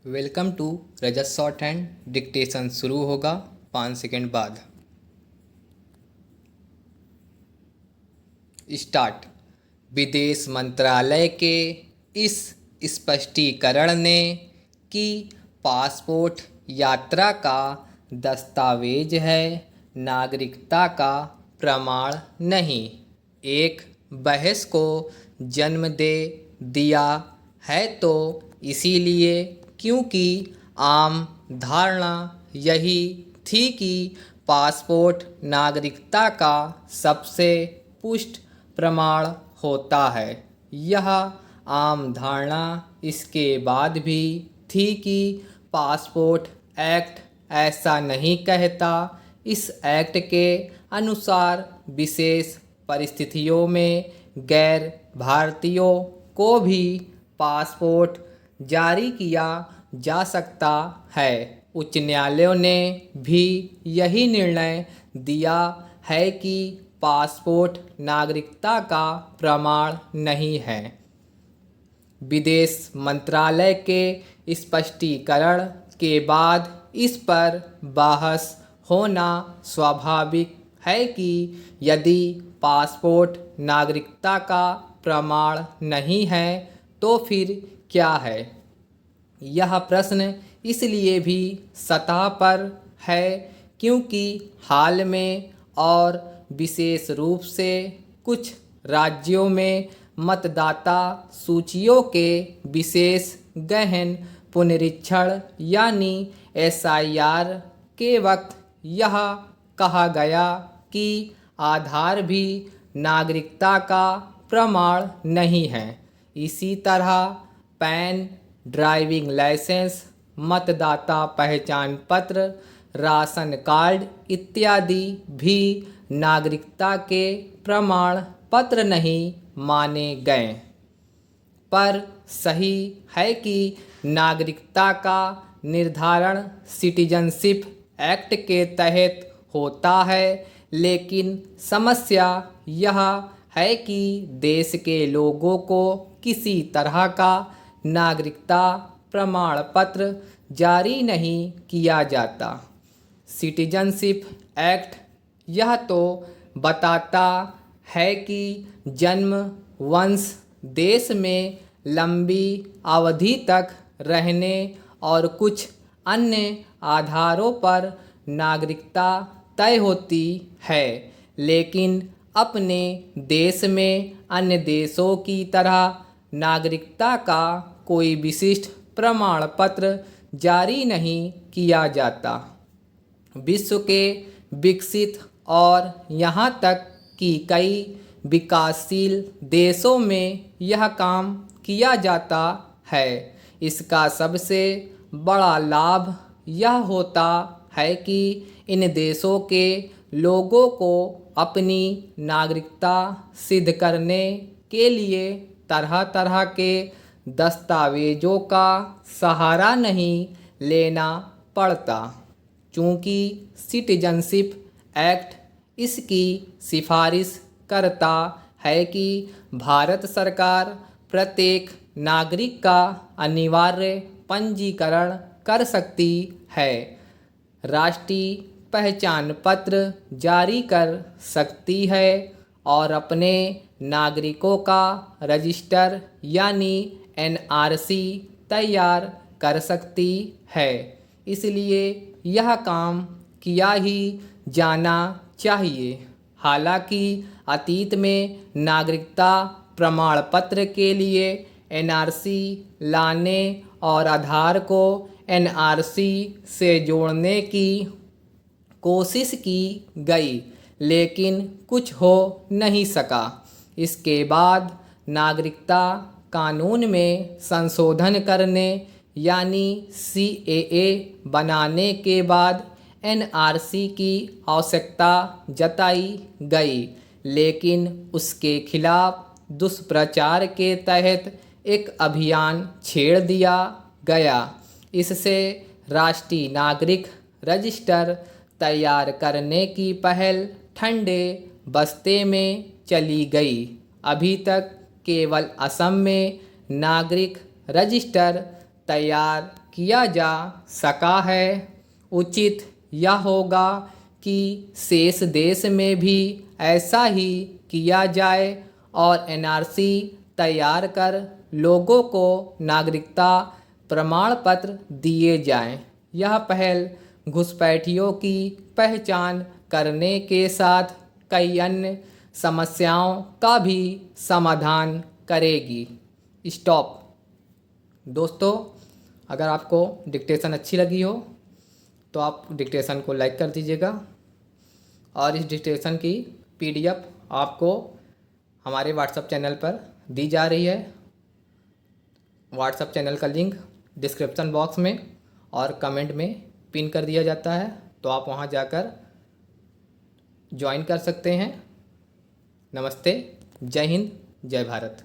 Welcome to Rajat short hand. Dictation शुरू होगा 5 second बाद। स्टार्ट। विदेश मंत्रालय के इस स्पष्टीकरण ने कि पासपोर्ट यात्रा का दस्तावेज है, नागरिकता का प्रमाण नहीं, एक बहस को जन्म दे दिया है। तो इसीलिए क्योंकि आम धारणा यही थी कि पासपोर्ट नागरिकता का सबसे पुष्ट प्रमाण होता है। यह आम धारणा इसके बाद भी थी कि पासपोर्ट एक्ट ऐसा नहीं कहता। इस एक्ट के अनुसार विशेष परिस्थितियों में गैर भारतीयों को भी पासपोर्ट जारी किया जा सकता है। उच्च न्यायालयों ने भी यही निर्णय दिया है कि पासपोर्ट नागरिकता का प्रमाण नहीं है। विदेश मंत्रालय के स्पष्टीकरण के बाद इस पर बहस होना स्वाभाविक है कि यदि पासपोर्ट नागरिकता का प्रमाण नहीं है तो फिर क्या है। यह प्रश्न इसलिए भी सतह पर है क्योंकि हाल में और विशेष रूप से कुछ राज्यों में मतदाता सूचियों के विशेष गहन पुनरीक्षण यानी SIR के वक्त यह कहा गया कि आधार भी नागरिकता का प्रमाण नहीं है। इसी तरह पैन, ड्राइविंग लाइसेंस, मतदाता पहचान पत्र, राशन कार्ड इत्यादि भी नागरिकता के प्रमाण पत्र नहीं माने गए। पर सही है कि नागरिकता का निर्धारण सिटीजनशिप एक्ट के तहत होता है, लेकिन समस्या यह है कि देश के लोगों को किसी तरह का नागरिकता प्रमाण पत्र जारी नहीं किया जाता। सिटीजनशिप एक्ट यह तो बताता है कि जन्म, वंश, देश में लंबी अवधि तक रहने और कुछ अन्य आधारों पर नागरिकता तय होती है, लेकिन अपने देश में अन्य देशों की तरह नागरिकता का कोई विशिष्ट प्रमाण पत्र जारी नहीं किया जाता। विश्व के विकसित और यहाँ तक कि कई विकासशील देशों में यह काम किया जाता है। इसका सबसे बड़ा लाभ यह होता है कि इन देशों के लोगों को अपनी नागरिकता सिद्ध करने के लिए तरह तरह के दस्तावेजों का सहारा नहीं लेना पड़ता। चूँकि सिटीजनशिप एक्ट इसकी सिफारिश करता है कि भारत सरकार प्रत्येक नागरिक का अनिवार्य पंजीकरण कर सकती है, राष्ट्रीय पहचान पत्र जारी कर सकती है और अपने नागरिकों का रजिस्टर यानी NRC तैयार कर सकती है। इसलिए यह काम किया ही जाना चाहिए। हालांकि अतीत में नागरिकता प्रमाण पत्र के लिए NRC लाने और आधार को NRC से जोड़ने की कोशिश की गई, लेकिन कुछ हो नहीं सका। इसके बाद नागरिकता कानून में संशोधन करने यानी CAA बनाने के बाद NRC की आवश्यकता जताई गई, लेकिन उसके खिलाफ दुष्प्रचार के तहत एक अभियान छेड़ दिया गया। इससे राष्ट्रीय नागरिक रजिस्टर तैयार करने की पहल ठंडे बस्ते में चली गई। अभी तक केवल असम में नागरिक रजिस्टर तैयार किया जा सका है। उचित यह होगा कि शेष देश में भी ऐसा ही किया जाए और एनआरसी तैयार कर लोगों को नागरिकता प्रमाण पत्र दिए जाएं। यह पहल घुसपैठियों की पहचान करने के साथ कई अन्य समस्याओं का भी समाधान करेगी। स्टॉप। दोस्तों, अगर आपको डिक्टेशन अच्छी लगी हो तो आप डिक्टेशन को लाइक कर दीजिएगा और इस डिक्टेशन की पीडीएफ आपको हमारे व्हाट्सएप चैनल पर दी जा रही है। व्हाट्सएप चैनल का लिंक डिस्क्रिप्शन बॉक्स में और कमेंट में पिन कर दिया जाता है, तो आप वहां जाकर ज्वाइन कर सकते हैं। नमस्ते, जय हिंद, जय भारत।